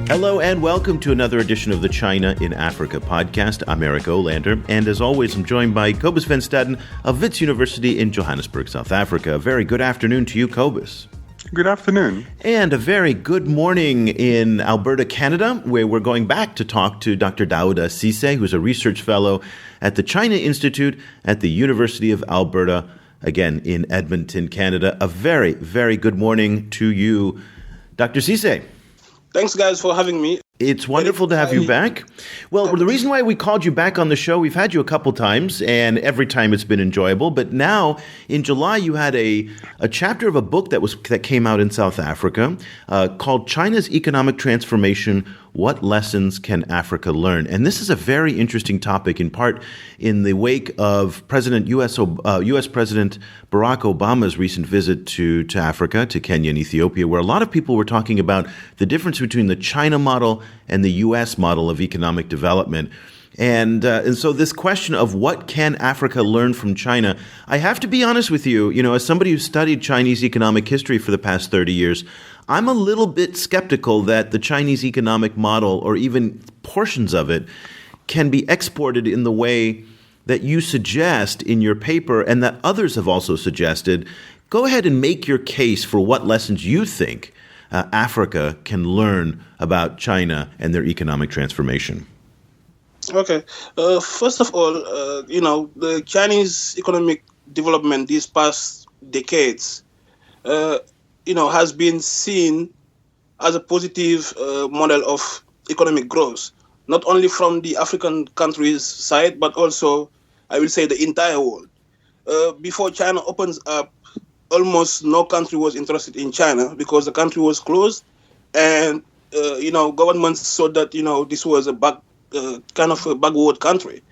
Hello and welcome to another edition of the China in Africa podcast. I'm Eric Olander, and as always, I'm joined by Cobus van Staden of Wits University in Johannesburg, South Africa. A very good afternoon to you, Cobus. Good afternoon. And a very good morning in Alberta, Canada, where we're going back to talk to Dr. Daouda Cissé, who's a research fellow at the China Institute at the University of Alberta, again in Edmonton, Canada. A very, very good morning to you, Dr. Cissé. Thanks, guys, for having me. It's wonderful to have you back. Well, the reason why we called you back on the show, we've had you a couple times, and every time it's been enjoyable. But now, in July, you had a chapter of a book that came out in South Africa called China's Economic Transformation, What Lessons Can Africa Learn? And this is a very interesting topic, in part in the wake of U.S. President Barack Obama's recent visit to Africa, to Kenya and Ethiopia, where a lot of people were talking about the difference between the China model and the U.S. model of economic development. And so this question of what can Africa learn from China, I have to be honest with you, as somebody who studied Chinese economic history for the past 30 years, I'm a little bit skeptical that the Chinese economic model, or even portions of it, can be exported in the way that you suggest in your paper and that others have also suggested. Go ahead and make your case for what lessons you think Africa can learn about China and their economic transformation. Okay. First of all, the Chinese economic development these past decades, has been seen as a positive model of economic growth, not only from the African countries' side, but also, I will say, the entire world. Before China opens up, almost no country was interested in China because the country was closed, and governments saw that this was a backward country.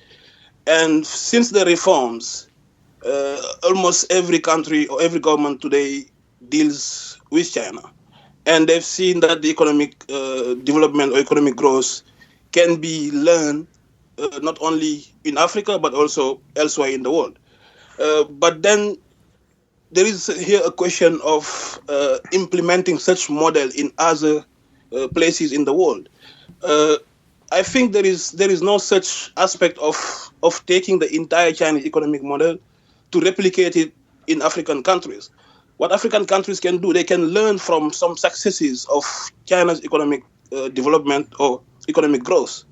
And since the reforms, almost every country or every government today deals with China, and they've seen that the economic development or economic growth can be learned not only in Africa but also elsewhere in the world. But then there is here a question of implementing such model in other places in the world. I think there is no such aspect of taking the entire Chinese economic model to replicate it in African countries. What African countries can do, they can learn from some successes of China's economic development or economic growth.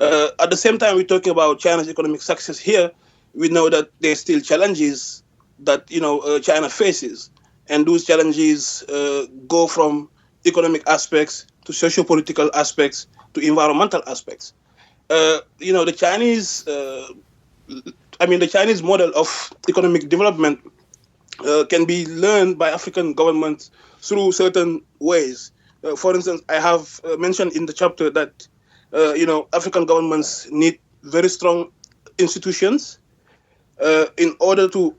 At the same time, we're talking about China's economic success here. We know that there's still challenges that China faces, and those challenges go from economic aspects to socio-political aspects to environmental aspects. The Chinese model of economic development can be learned by African governments through certain ways. For instance, I have mentioned in the chapter that African governments need very strong institutions in order to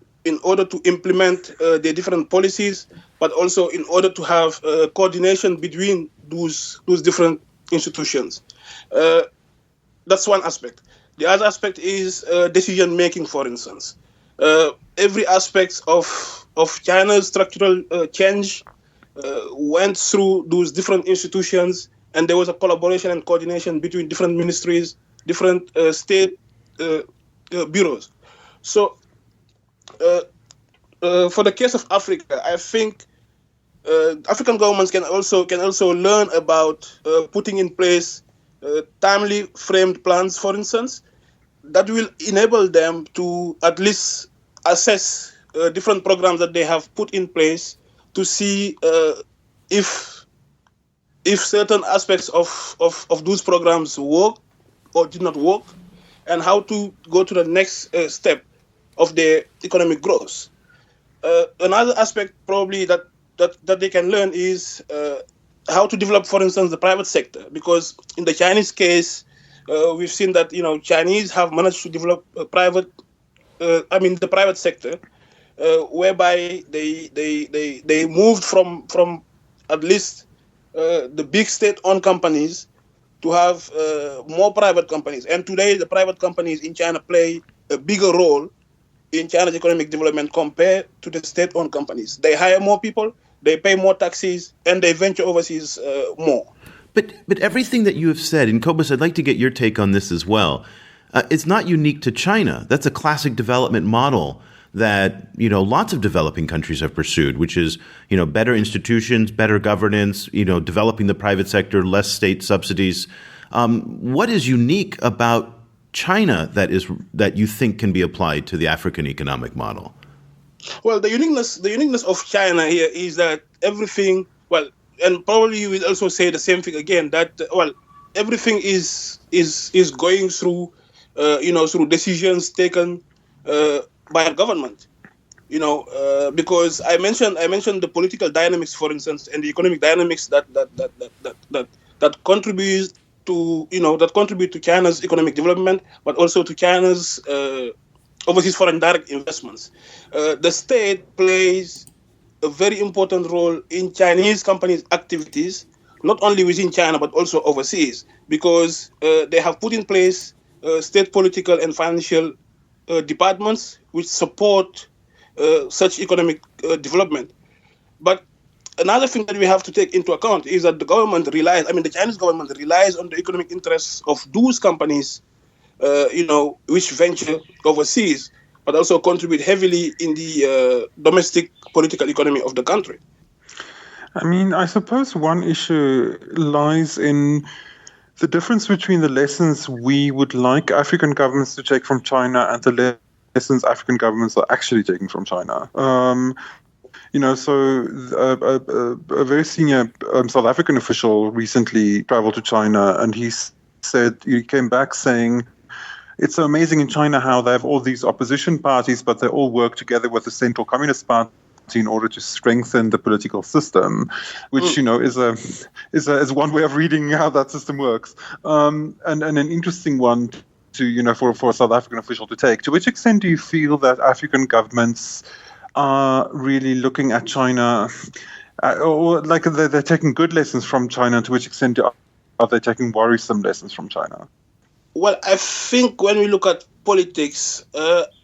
implement their different policies, but also in order to have coordination between those different institutions. That's one aspect. The other aspect is decision making. For instance, every aspect of China's structural change went through those different institutions, and there was a collaboration and coordination between different ministries, different state bureaus. So, for the case of Africa, I think African governments can also learn about putting in place timely framed plans, for instance, that will enable them to at least assess different programs that they have put in place to see if certain aspects of those programs work or did not work, and how to go to the next step of their economic growth. Another aspect probably that they can learn is how to develop, for instance, the private sector, because in the Chinese case, we've seen that Chinese have managed to develop the private sector, whereby they moved from at least the big state-owned companies to have more private companies. And today, the private companies in China play a bigger role in China's economic development compared to the state-owned companies. They hire more people, they pay more taxes, and they venture overseas more. But everything that you have said, and Cobus, I'd like to get your take on this as well. It's not unique to China. That's a classic development model that, lots of developing countries have pursued, which is, better institutions, better governance, developing the private sector, less state subsidies. What is unique about China that you think can be applied to the African economic model? Well, the uniqueness of China here is that everything, and probably you will also say the same thing again, that, everything is going through, through decisions taken by a government, because I mentioned the political dynamics, for instance, and the economic dynamics that contribute to China's economic development, but also to China's overseas foreign direct investments. The state plays a very important role in Chinese companies' activities, not only within China but also overseas, because they have put in place state political and financial departments which support such economic development. But another thing that we have to take into account is that the Chinese government relies on the economic interests of those companies, which venture overseas, but also contribute heavily in the domestic political economy of the country. I suppose one issue lies in the difference between the lessons we would like African governments to take from China and the lessons African governments are actually taking from China. A very senior South African official recently traveled to China, and he came back saying, it's so amazing in China how they have all these opposition parties, but they all work together with the Central Communist Party in order to strengthen the political system, which is one way of reading how that system works, and an interesting one to for a South African official to take. To which extent do you feel that African governments are really looking at China, or like they're taking good lessons from China? To which extent are they taking worrisome lessons from China? Well, I think when we look at politics,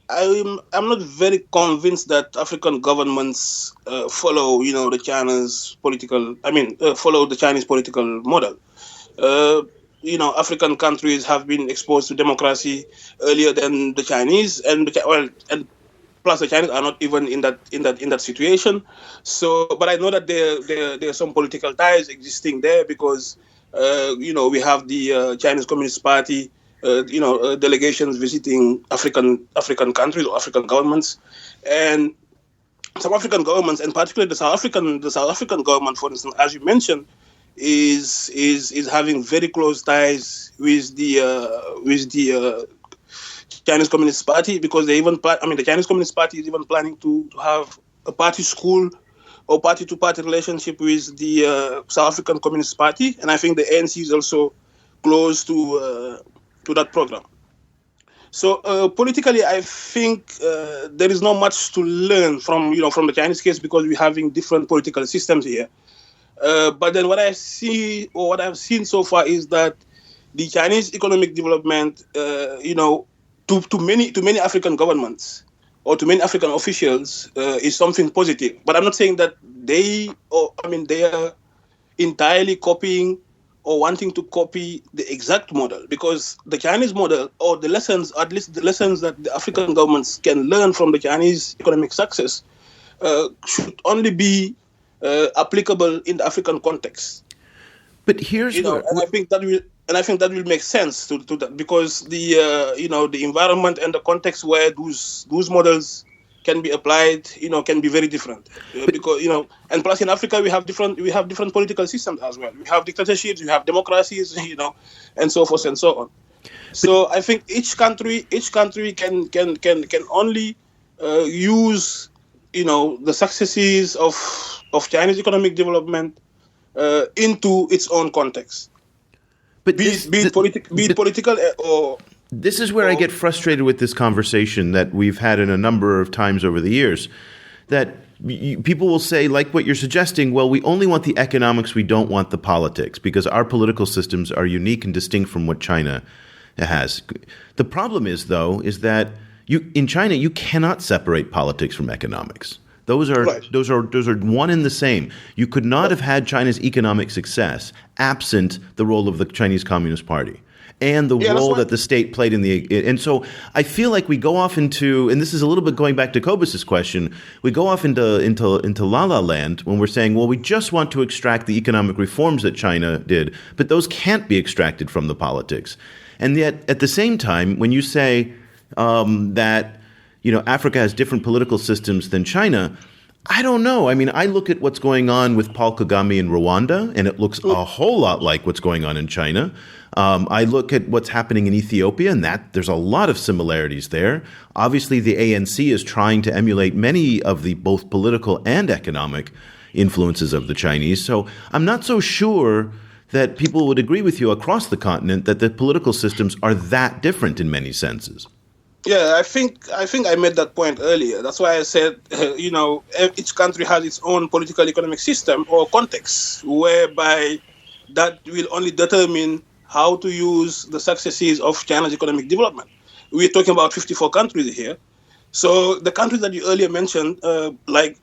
I'm not very convinced that African governments follow, follow the Chinese political model. African countries have been exposed to democracy earlier than the Chinese, and plus the Chinese are not even in that situation. So, but I know that there are some political ties existing there because we have the Chinese Communist Party. Delegations visiting African countries or African governments, and some African governments, and particularly the South African government, for instance, as you mentioned, is having very close ties with the Chinese Communist Party, because they even the Chinese Communist Party is even planning to have a party school or party-to-party relationship with the South African Communist Party, and I think the ANC is also close to that program. So politically, I think there is not much to learn from the Chinese case, because we're having different political systems here. But then what I've seen so far is that the Chinese economic development, to many African governments or to many African officials, is something positive. But I'm not saying that they are entirely copying or wanting to copy the exact model, because the Chinese model, or the lessons, at least the lessons that the African governments can learn from the Chinese economic success, should only be applicable in the African context. But here's and I think that will make sense to that, because the environment and the context where those models can be applied, can be very different, because and plus in Africa we have different political systems as well. We have dictatorships, we have democracies, and so forth and so on. So I think each country can only use the successes of Chinese economic development into its own context. But be it political or. This is where I get frustrated with this conversation that we've had in a number of times over the years, that people will say, like what you're suggesting, well, we only want the economics, we don't want the politics, because our political systems are unique and distinct from what China has. The problem is, though, is that in China, you cannot separate politics from economics. Those are Right. those are those are one and the same. You could not have had China's economic success absent the role of the Chinese Communist Party and the Yeah, that's role why. that the state played in the. And so I feel like we go off into, and this is a little bit going back to Kobus's question. We go off into La La Land when we're saying, well, we just want to extract the economic reforms that China did, but those can't be extracted from the politics. And yet, at the same time, when you say that Africa has different political systems than China, I don't know. I mean, I look at what's going on with Paul Kagame in Rwanda, and it looks a whole lot like what's going on in China. I look at what's happening in Ethiopia, and there's a lot of similarities there. Obviously, the ANC is trying to emulate many of the both political and economic influences of the Chinese. So I'm not so sure that people would agree with you across the continent that the political systems are that different in many senses. Yeah, I think I made that point earlier. That's why I said, each country has its own political economic system or context, whereby that will only determine how to use the successes of China's economic development. We're talking about 54 countries here. So the countries that you earlier mentioned, like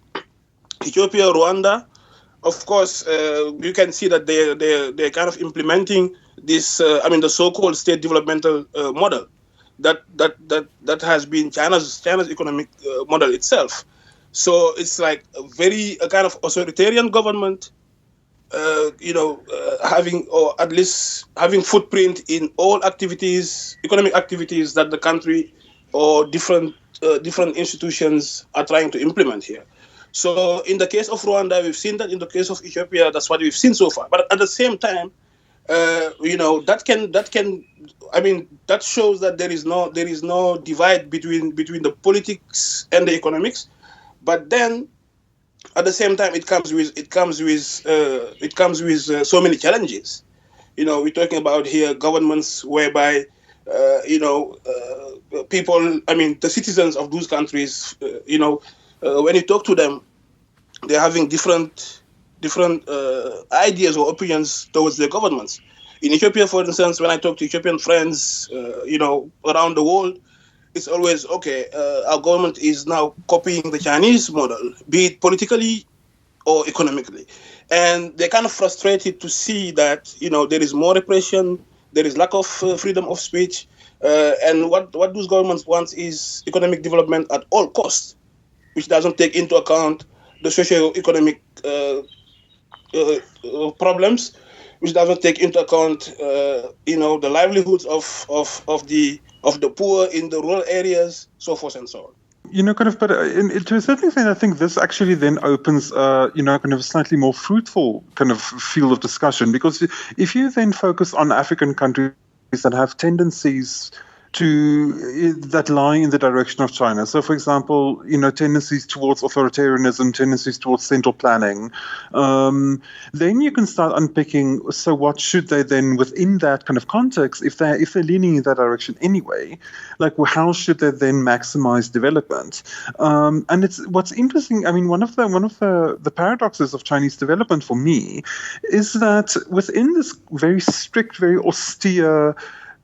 Ethiopia, Rwanda, of course, you can see that they're kind of implementing this, the so-called state developmental model. That has been China's economic model itself. So it's like a kind of authoritarian government, having, or at least having footprint in all economic activities that the country or different institutions are trying to implement here. So in the case of Rwanda, we've seen that. In the case of Ethiopia, that's what we've seen so far. But at the same time, that shows that there is no divide between the politics and the economics. But then, at the same time, it comes with so many challenges. We're talking about here governments whereby people, the citizens of those countries, when you talk to them, they're having different ideas or opinions towards their governments. In Ethiopia, for instance, when I talk to Ethiopian friends, around the world, it's always, okay, our government is now copying the Chinese model, be it politically or economically. And they're kind of frustrated to see that, there is more repression, there is lack of freedom of speech, and what those governments want is economic development at all costs, which doesn't take into account the socio-economic problems, which doesn't take into account, the livelihoods of the poor in the rural areas, so forth and so on. But to a certain extent, I think this actually then opens, kind of a slightly more fruitful kind of field of discussion, because if you then focus on African countries that have tendencies that lie in the direction of China. So, for example, tendencies towards authoritarianism, tendencies towards central planning. Then you can start unpicking. So, what should they then, within that kind of context, if they're leaning in that direction anyway, like how should they then maximize development? And it's what's interesting. One of the paradoxes of Chinese development for me is that within this very strict, very austere,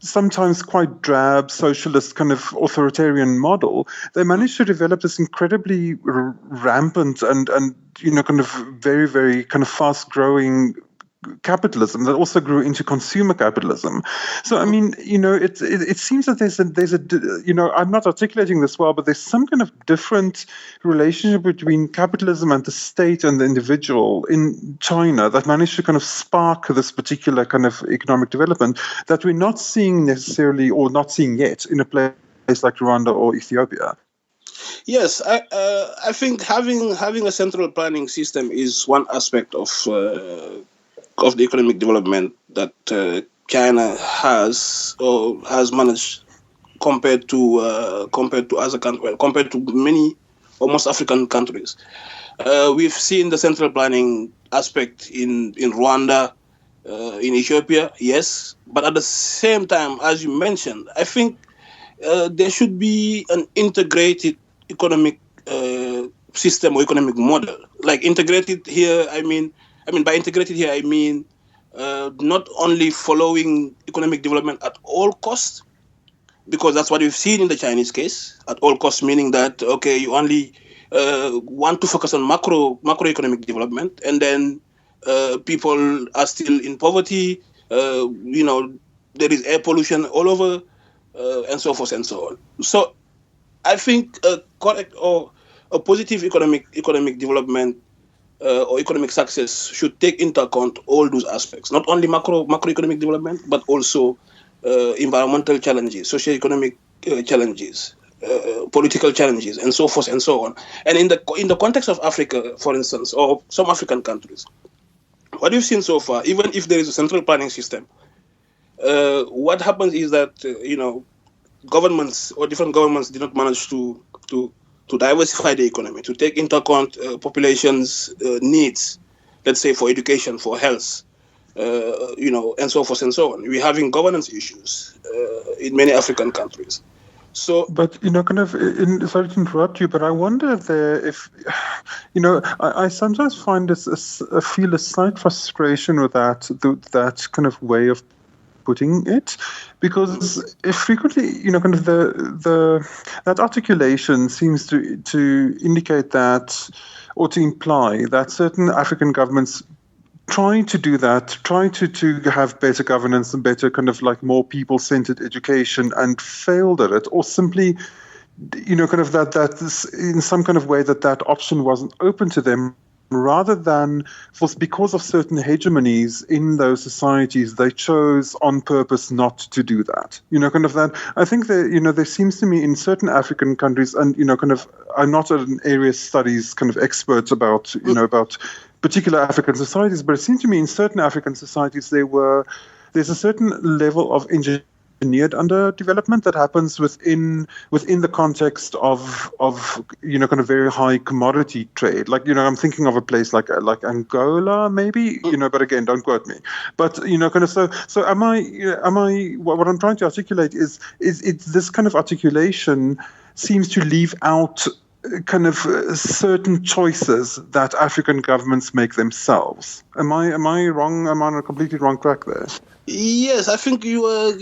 sometimes quite drab socialist kind of authoritarian model, they managed to develop this incredibly rampant and kind of very, very kind of fast growing capitalism that also grew into consumer capitalism. So, it seems that there's a I'm not articulating this well, but there's some kind of different relationship between capitalism and the state and the individual in China that managed to kind of spark this particular kind of economic development that we're not seeing necessarily, or not seeing yet, in a place like Rwanda or Ethiopia. Yes, I think having a central planning system is one aspect of the economic development that China has managed compared to other countries, compared to many or most African countries. We've seen the central planning aspect in Rwanda, in Ethiopia, yes, but at the same time, as you mentioned, I think there should be an integrated economic system or economic model. Like integrated here, by integrated here, I mean not only following economic development at all costs, because that's what we've seen in the Chinese case, at all costs, meaning that, okay, you only want to focus on macroeconomic development, and then people are still in poverty. There is air pollution all over, and so forth and so on. So I think a correct or a positive economic development or economic success should take into account all those aspects, not only macroeconomic development, but also environmental challenges, socioeconomic challenges, political challenges, and so forth and so on. And in the context of Africa, for instance, or some African countries, what we've seen so far, even if there is a central planning system, what happens is that governments or different governments did not manage to diversify the economy, to take into account populations' needs, let's say for education, for health, and so forth and so on. We're having governance issues in many African countries. So, but sorry to interrupt you, but I wonder if I sometimes find feel a slight frustration with that kind of way of putting it, because frequently, that articulation seems to indicate that, or to imply that certain African governments trying to do that, trying to have better governance and better more people-centered education, and failed at it, or simply, that in some kind of way that option wasn't open to them, rather than because of certain hegemonies in those societies, they chose on purpose not to do that. That. I think that, there seems to me in certain African countries, and, I'm not an area studies expert about, about particular African societies, but it seems to me in certain African societies there's a certain level of engineered underdevelopment that happens within the context of very high commodity trade. I'm thinking of a place like Angola, maybe, but again, don't quote me. But so am I what I'm trying to articulate is this kind of articulation seems to leave out certain choices that African governments make themselves. Am I wrong? Am I on a completely wrong track there? Yes, I think you are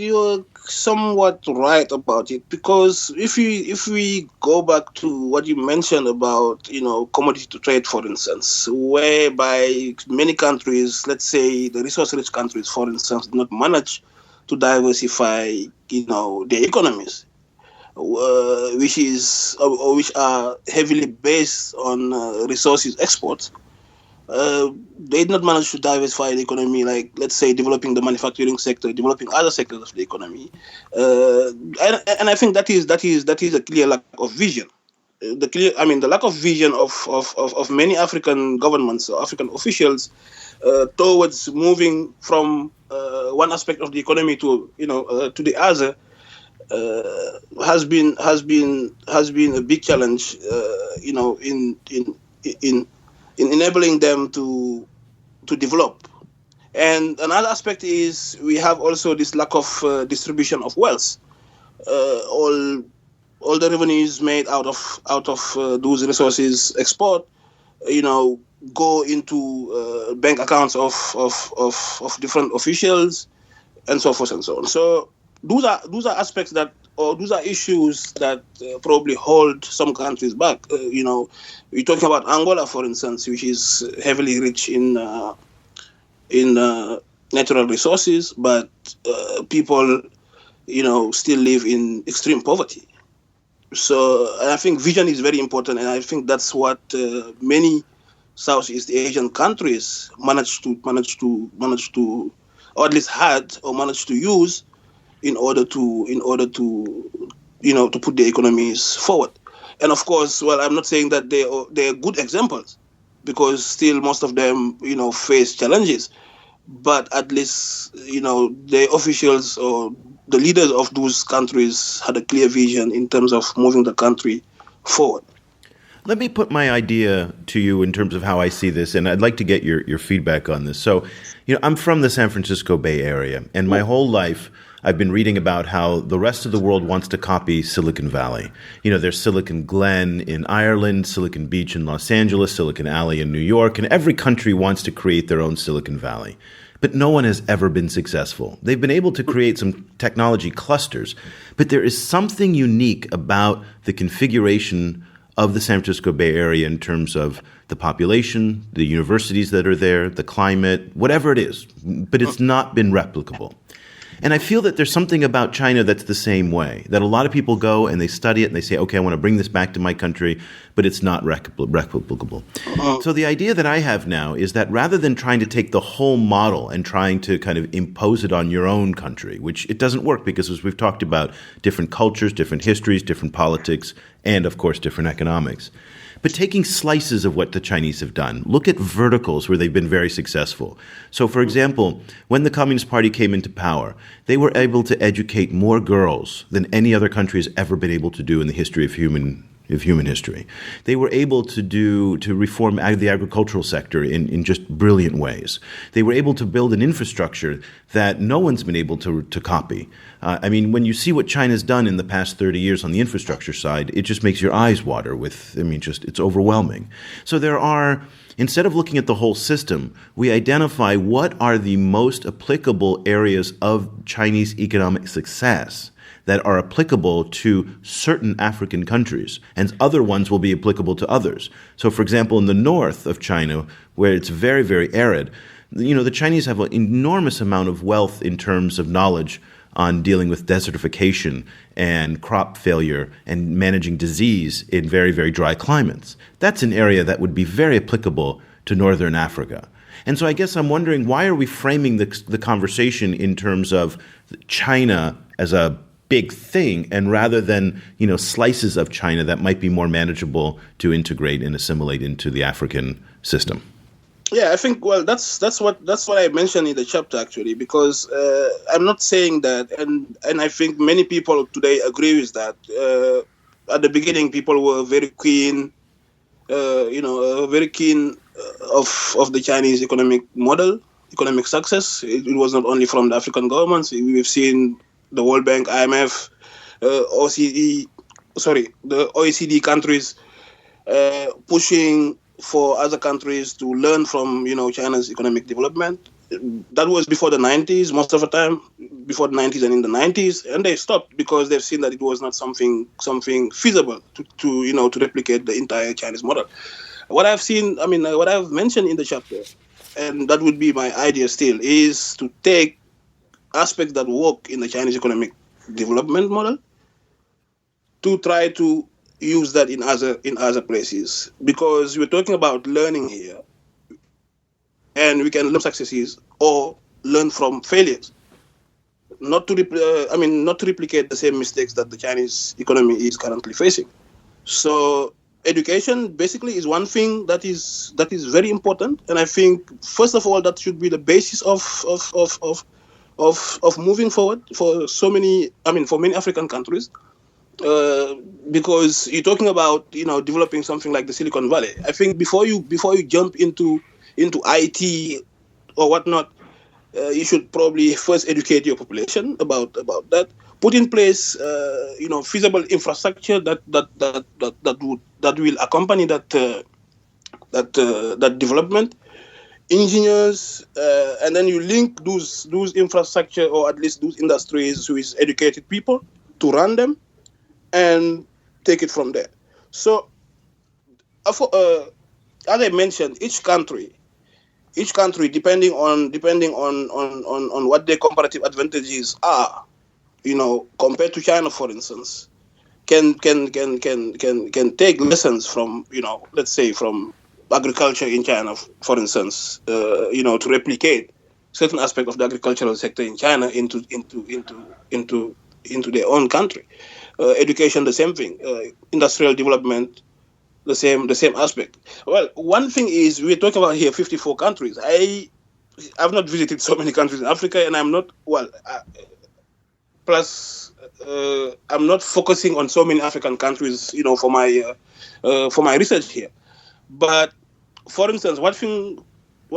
somewhat right about it, because if we go back to what you mentioned about commodity to trade, for instance, whereby many countries, let's say the resource-rich countries, for instance, did not manage to diversify their economies, which are heavily based on resources exports. They did not manage to diversify the economy, like, let's say, developing the manufacturing sector, developing other sectors of the economy, and I think that is a clear lack of vision. The lack of vision of many African governments or African officials towards moving from one aspect of the economy to the other has been a big challenge, in enabling them to develop. And another aspect is we have also this lack of distribution of wealth. All the revenues made out of those resources export, go into bank accounts of different officials, and so forth and so on. So those are aspects those are issues that probably hold some countries back. We're talking about Angola, for instance, which is heavily rich in natural resources, but people, still live in extreme poverty. So I think vision is very important, and I think that's what many Southeast Asian countries managed to, or at least had, or managed to use in order to put their economies forward. And of course, well, I'm not saying that they're good examples, because still most of them, face challenges. But at least, the officials or the leaders of those countries had a clear vision in terms of moving the country forward. Let me put my idea to you in terms of how I see this, and I'd like to get your feedback on this. So, I'm from the San Francisco Bay Area, and my whole life I've been reading about how the rest of the world wants to copy Silicon Valley. There's Silicon Glen in Ireland, Silicon Beach in Los Angeles, Silicon Alley in New York, and every country wants to create their own Silicon Valley. But no one has ever been successful. They've been able to create some technology clusters, but there is something unique about the configuration of the San Francisco Bay Area in terms of the population, the universities that are there, the climate, whatever it is. But it's not been replicable. And I feel that there's something about China that's the same way, that a lot of people go and they study it and they say, okay, I want to bring this back to my country, but it's not replicable. So the idea that I have now is that rather than trying to take the whole model and trying to kind of impose it on your own country, which it doesn't work because, as we've talked about, different cultures, different histories, different politics, and of course, different economics. But taking slices of what the Chinese have done, look at verticals where they've been very successful. So, for example, when the Communist Party came into power, they were able to educate more girls than any other country has ever been able to do in the history of human history. They were able to reform the agricultural sector in just brilliant ways. They were able to build an infrastructure that no one's been able to copy. I mean, when you see what China's done in the past 30 years on the infrastructure side, it just makes your eyes water it's overwhelming. So instead of looking at the whole system, we identify what are the most applicable areas of Chinese economic success that are applicable to certain African countries, and other ones will be applicable to others. So, for example, in the north of China, where it's very, very arid, the Chinese have an enormous amount of wealth in terms of knowledge on dealing with desertification and crop failure and managing disease in very, very dry climates. That's an area that would be very applicable to northern Africa. And so I guess I'm wondering, why are we framing the conversation in terms of China as a big thing, and rather than slices of China that might be more manageable to integrate and assimilate into the African system? Yeah, I think that's what I mentioned in the chapter actually, because I'm not saying that, and I think many people today agree with that. At the beginning, people were very keen, very keen of the Chinese economic model, economic success. It was not only from the African governments. We've seen the World Bank, IMF, the OECD countries pushing for other countries to learn from, China's economic development. That was before the 90s, most of the time, before the 90s and in the 90s, and they stopped because they've seen that it was not something feasible to replicate the entire Chinese model. What I've mentioned in the chapter, and that would be my idea still, is to take aspects that work in the Chinese economic development model to try to use that in other places, because we're talking about learning here, and we can learn successes or learn from failures, not to replicate the same mistakes that the Chinese economy is currently facing. So education basically is one thing that is very important, and I think first of all that should be the basis of moving forward for many African countries, because you're talking about developing something like the Silicon Valley. I think before you jump into IT or whatnot, you should probably first educate your population about that. Put in place feasible infrastructure that will accompany that development. Engineers, and then you link those infrastructure, or at least those industries with educated people to run them and take it from there. So, as I mentioned, each country, depending on what their comparative advantages are, compared to China, for instance, can take lessons from, let's say from agriculture in China, for instance, to replicate certain aspect of the agricultural sector in China into their own country. Education, the same thing. Industrial development, the same aspect. Well, one thing is, we're talking about here 54 countries. I've not visited so many countries in Africa, and I'm not I'm not focusing on so many African countries, for my research here. But for instance, one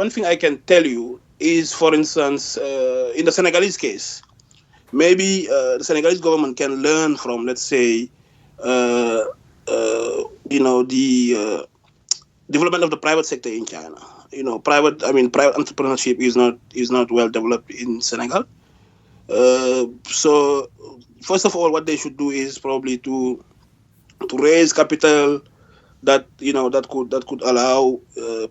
thing I can tell you is, for instance, in the Senegalese case, maybe the Senegalese government can learn from, let's say, the development of the private sector in China. Private entrepreneurship is not well developed in Senegal. So first of all, what they should do is probably to raise capital, that could allow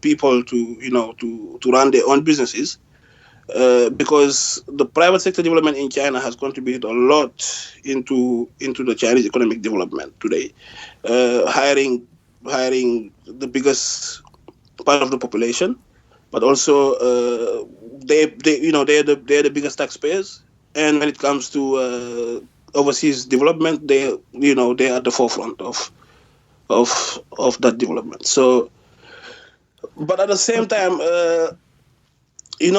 people to run their own businesses. Because the private sector development in China has contributed a lot into the Chinese economic development today, hiring the biggest part of the population, but also they're the biggest taxpayers, and when it comes to overseas development, they're at the forefront of that development. So, but at the same time,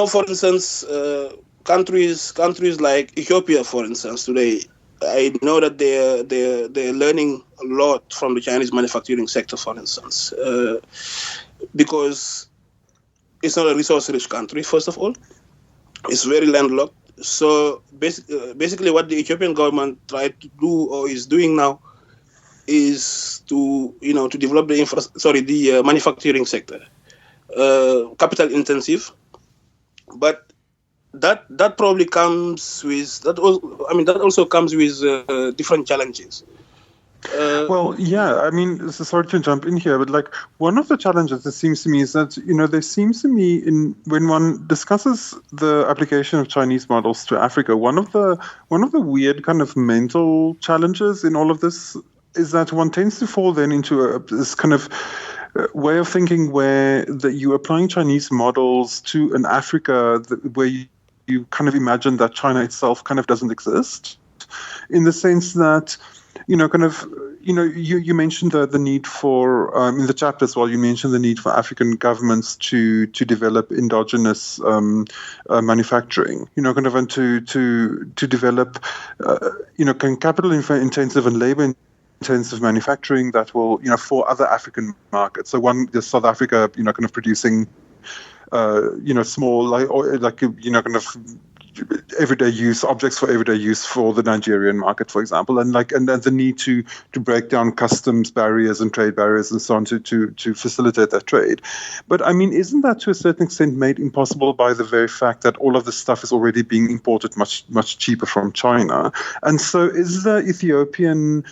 for instance, countries like Ethiopia, for instance, today, I know that they're learning a lot from the Chinese manufacturing sector, for instance, because it's not a resource-rich country. First of all, it's very landlocked. So basically, what the Ethiopian government tried to do or is doing now is to develop the manufacturing sector, capital intensive. But that probably comes with that. That also comes with different challenges. Sorry to jump in here, but one of the challenges, it seems to me, is that there seems to me when one discusses the application of Chinese models to Africa, one of the weird kind of mental challenges in all of this is that one tends to fall then into this kind of way of thinking where that you applying Chinese models to an Africa where you kind of imagine that China itself kind of doesn't exist, in the sense that you mentioned the need for in the chapter as well. You mentioned the need for African governments to develop endogenous manufacturing. And to develop capital intensive and labor intensive manufacturing that will for other African markets. So South Africa kind of producing small kind of everyday use objects for everyday use for the Nigerian market, for example, and the need to break down customs barriers and trade barriers and so on to facilitate that trade. But isn't that to a certain extent made impossible by the very fact that all of this stuff is already being imported much cheaper from China? And so is the Ethiopian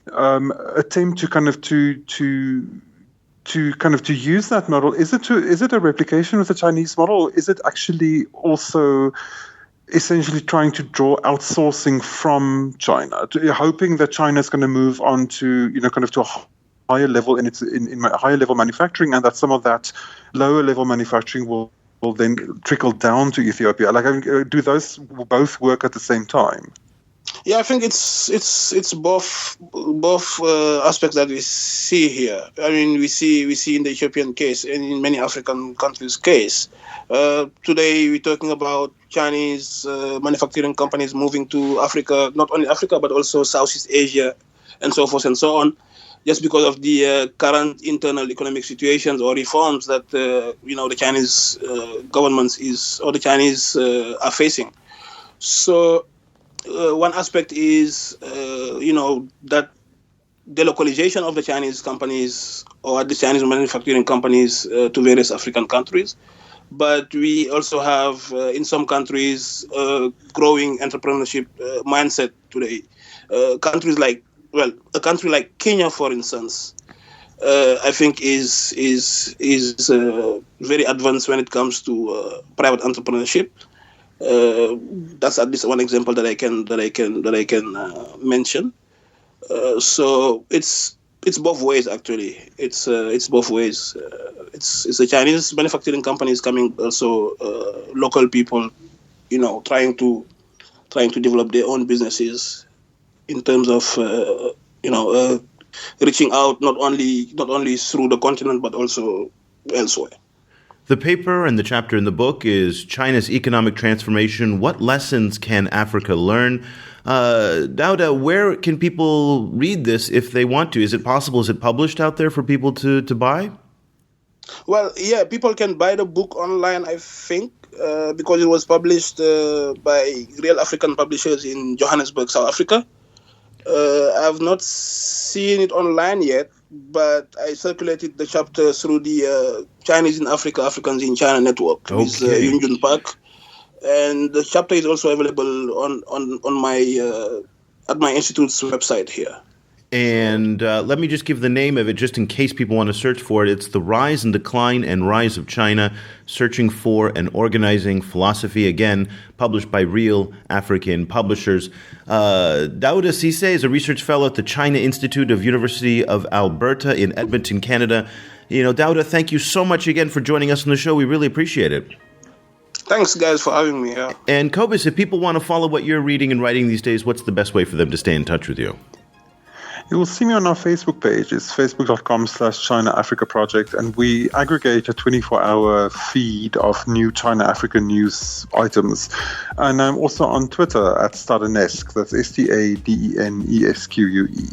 attempt to kind of to use that model, is it a replication of the Chinese model, or is it actually also essentially trying to draw outsourcing from China, hoping that China is going to move on to to a higher level in higher level manufacturing, and that some of that lower level manufacturing will then trickle down to Ethiopia? Do those both work at the same time? Yeah, I think it's both aspects that we see here. We see in the Ethiopian case and in many African countries' case. Today we're talking about Chinese manufacturing companies moving to Africa, not only Africa but also Southeast Asia, and so forth and so on, just because of the current internal economic situations or reforms that the Chinese governments the Chinese are facing. So. One aspect is, that delocalization of the Chinese companies or the Chinese manufacturing companies to various African countries. But we also have, in some countries, growing entrepreneurship mindset today. A country like Kenya, for instance, I think is very advanced when it comes to private entrepreneurship. That's at least one example that I can mention. So it's both ways, actually. It's both ways. It's the Chinese manufacturing companies coming, also local people, trying to develop their own businesses in terms of reaching out not only through the continent but also elsewhere. The paper and the chapter in the book is China's Economic Transformation. What lessons can Africa learn? Dauda, where can people read this if they want to? Is it possible? Is it published out there for people to buy? Well, yeah, people can buy the book online, I think, because it was published by Real African Publishers in Johannesburg, South Africa. I've not seen it online yet, but I circulated the chapter through the Chinese in Africa, Africans in China network with Yun Jun Park, and the chapter is also available on my at my institute's website here. And let me just give the name of it just in case people want to search for it. It's The Rise and Decline and Rise of China, Searching for and Organizing Philosophy. Again, published by Real African Publishers. Dauda Cisse is a research fellow at the China Institute of University of Alberta in Edmonton, Canada. Dauda, thank you so much again for joining us on the show. We really appreciate it. Thanks, guys, for having me. Yeah. And Cobus, if people want to follow what you're reading and writing these days, what's the best way for them to stay in touch with you? You will see me on our Facebook page. It's facebook.com/China Africa Project, and we aggregate a 24-hour feed of new China-Africa news items. And I'm also on Twitter at Stadenesque. That's STADENESQUE.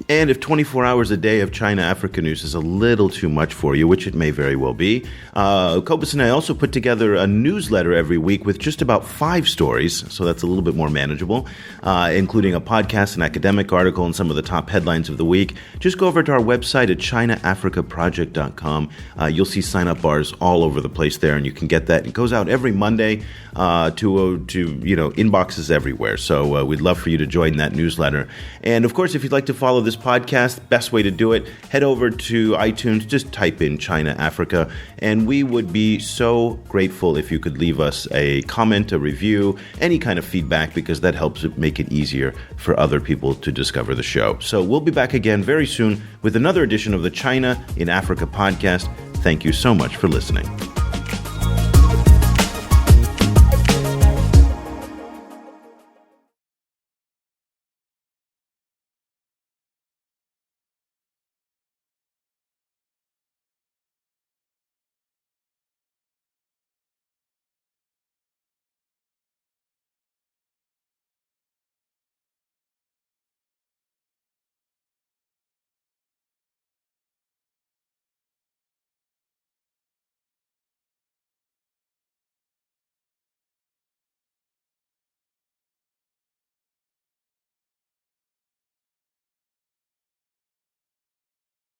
And if 24 hours a day of China-Africa news is a little too much for you, which it may very well be, Cobus and I also put together a newsletter every week with just about 5 stories, so that's a little bit more manageable, including a podcast, an academic article, and some of the top headlines of the week. Just go over to our website at ChinaAfricaProject.com. You'll see sign-up bars all over the place there, and you can get that. It goes out every Monday to inboxes everywhere. So we'd love for you to join that newsletter. And of course, if you'd like to follow this podcast, best way to do it, head over to iTunes, just type in China Africa, and we would be so grateful if you could leave us a comment, a review, any kind of feedback, because that helps make it easier for other people to discover the show. So we'll be back again very soon with another edition of the China in Africa podcast. Thank you so much for listening.